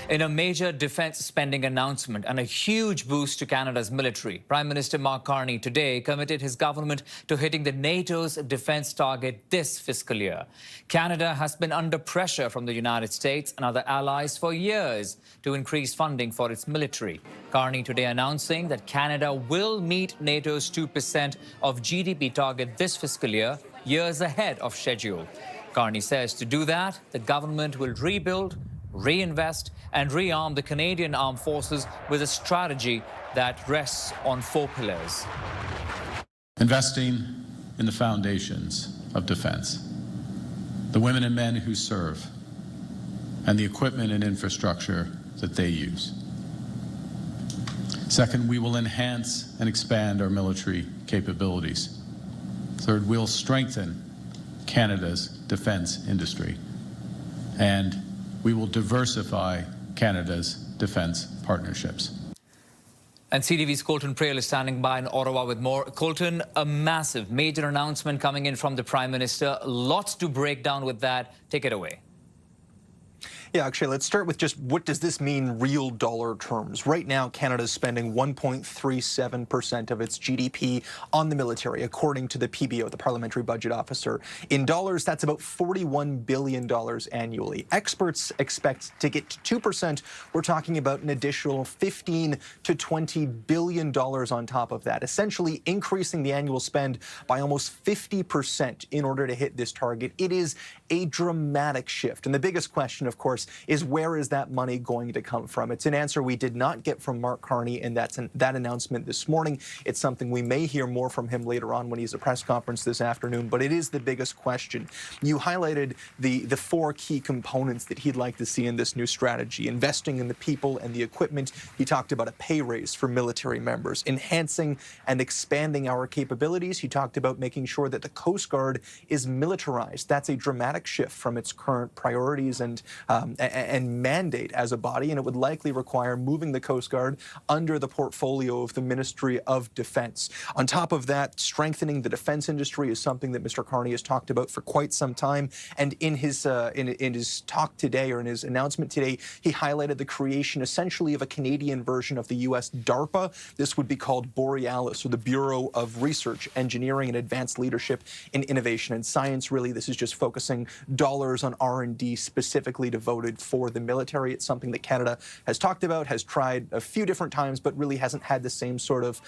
In a major defence spending announcement and a huge boost to Canada's military, Prime Minister Mark Carney today committed his government to hitting the NATO's defence target this fiscal year. Canada has been under pressure from the United States and other allies for years to increase funding for its military. Carney today announcing that Canada will meet NATO's 2% of GDP target this fiscal year, years ahead of schedule. Carney says to do that, the government will rebuild, reinvest and rearm the Canadian Armed Forces with a strategy that rests on 4 pillars. Investing in the foundations of defense, the women and men who serve, and the equipment and infrastructure that they use. Second, we will enhance and expand our military capabilities. Third, we'll strengthen Canada's defense industry. And we will diversify Canada's defense partnerships. And CTV's Colton Praill is standing by in Ottawa with more. Colton, a massive, major announcement coming in from the Prime Minister. Lots to break down with that. Take it away. Yeah, actually, let's start with just what does this mean real dollar terms? Right now, Canada's spending 1.37% of its GDP on the military, according to the PBO, the Parliamentary Budget Officer. In dollars, that's about $41 billion annually. Experts expect to get to 2%. We're talking about an additional $15 to $20 billion on top of that, essentially increasing the annual spend by almost 50% in order to hit this target. It is a dramatic shift. And the biggest question, of course, is where is that money going to come from? It's an answer we did not get from Mark Carney in that announcement this morning. It's something we may hear more from him later on when he's at a press conference this afternoon, but it is the biggest question. You highlighted the 4 key components that he'd like to see in this new strategy: investing in the people and the equipment. He talked about a pay raise for military members, enhancing and expanding our capabilities. He talked about making sure that the Coast Guard is militarized. That's a dramatic shift from its current priorities and mandate as a body, and it would likely require moving the Coast Guard under the portfolio of the Ministry of Defence. On top of that, strengthening the defence industry is something that Mr. Carney has talked about for quite some time, and in his talk today, or in his announcement today, he highlighted the creation essentially of a Canadian version of the U.S. DARPA. This would be called Borealis, or the Bureau of Research, Engineering and Advanced Leadership in Innovation and Science. Really, this is just focusing dollars on R&D specifically devoted for the military. It's something that Canada has talked about, has tried a few different times, but really hasn't had the same sort of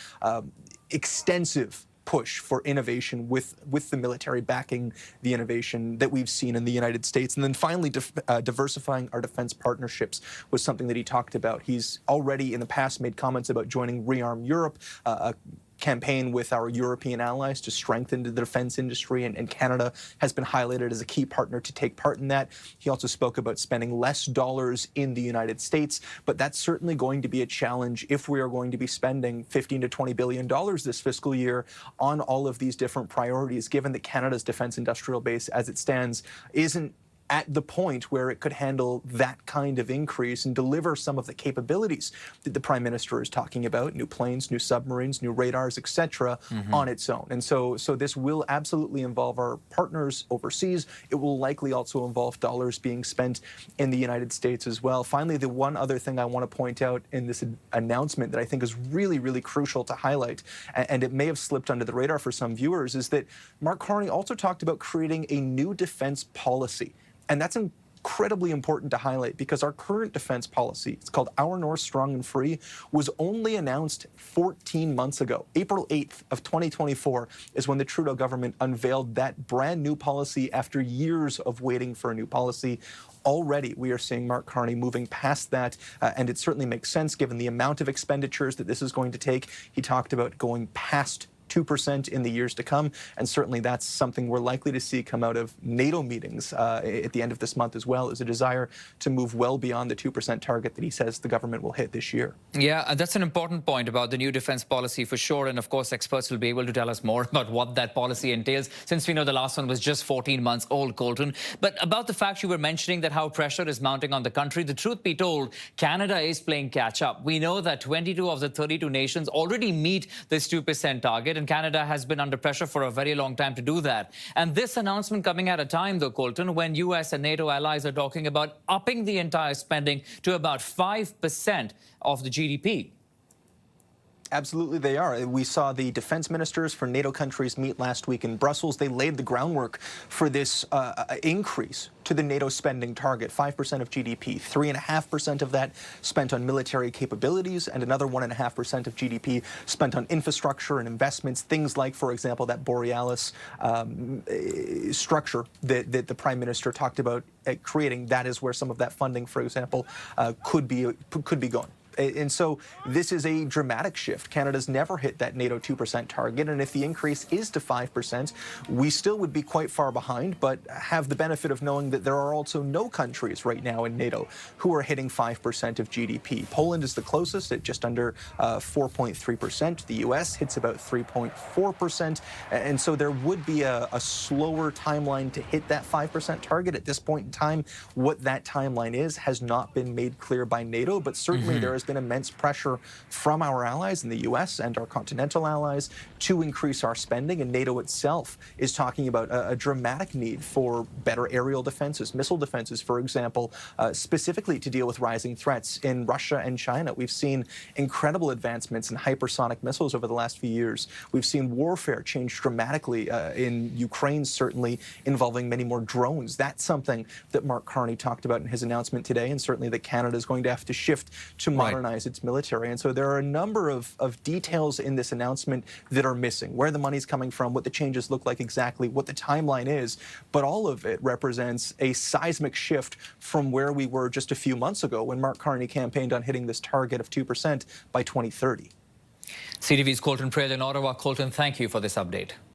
extensive push for innovation with the military backing the innovation that we've seen in the United States. And then finally, diversifying our defense partnerships was something that he talked about. He's already in the past made comments about joining Rearm Europe, a campaign with our European allies to strengthen the defense industry, and Canada has been highlighted as a key partner to take part in that. He also spoke about spending less dollars in the United States, but that's certainly going to be a challenge if we are going to be spending $15 to $20 billion this fiscal year on all of these different priorities, given that Canada's defense industrial base as it stands isn't at the point where it could handle that kind of increase and deliver some of the capabilities that the Prime Minister is talking about: new planes, new submarines, new radars, etc., on its own. And so this will absolutely involve our partners overseas. It will likely also involve dollars being spent in the United States as well. Finally, the one other thing I want to point out in this announcement that I think is really, really crucial to highlight, and it may have slipped under the radar for some viewers, is that Mark Carney also talked about creating a new defense policy. And that's incredibly important to highlight, because our current defense policy, it's called Our North Strong and Free, was only announced 14 months ago. April 8th of 2024 is when the Trudeau government unveiled that brand new policy after years of waiting for a new policy. Already, we are seeing Mark Carney moving past that, and it certainly makes sense given the amount of expenditures that this is going to take. He talked about going past 2% in the years to come, and certainly that's something we're likely to see come out of NATO meetings at the end of this month as well, is a desire to move well beyond the 2% target that he says the government will hit this year. Yeah, that's an important point about the new defense policy for sure, and of course experts will be able to tell us more about what that policy entails, since we know the last one was just 14 months old, Colton. But about the fact you were mentioning that how pressure is mounting on the country, the truth be told, Canada is playing catch up. We know that 22 of the 32 nations already meet this 2% target, and Canada has been under pressure for a very long time to do that. And this announcement coming at a time, though, Colton, when US and NATO allies are talking about upping the entire spending to about 5% of the GDP. Absolutely, they are. We saw the defense ministers for NATO countries meet last week in Brussels. They laid the groundwork for this increase to the NATO spending target, 5% of GDP, 3.5% of that spent on military capabilities, and another 1.5% of GDP spent on infrastructure and investments, things like, for example, that Borealis structure that the Prime Minister talked about creating. That is where some of that funding, for example, could be going. And so this is a dramatic shift. Canada's never hit that NATO 2% target, and if the increase is to 5%, we still would be quite far behind, but have the benefit of knowing that there are also no countries right now in NATO who are hitting 5% of GDP. Poland is the closest at just under 4.3%. The US hits about 3.4%, and so there would be a slower timeline to hit that 5% target. At this point in time, what that timeline is has not been made clear by NATO, but certainly there has been immense pressure from our allies in the US and our continental allies to increase our spending, and NATO itself is talking about a dramatic need for better aerial defenses, missile defenses, for example, specifically to deal with rising threats in Russia and China. We've seen incredible advancements in hypersonic missiles over the last few years. We've seen warfare change dramatically in Ukraine, certainly involving many more drones. That's something that Mark Carney talked about in his announcement today, and certainly that Canada is going to have to shift to modernize its military. And so there are a number of details in this announcement that are missing, where the money's coming from, what the changes look like exactly, what the timeline is, but all of it represents a seismic shift from where we were just a few months ago when Mark Carney campaigned on hitting this target of 2% by 2030. CTV's Colton Praill in Ottawa. Colton, thank you for this update.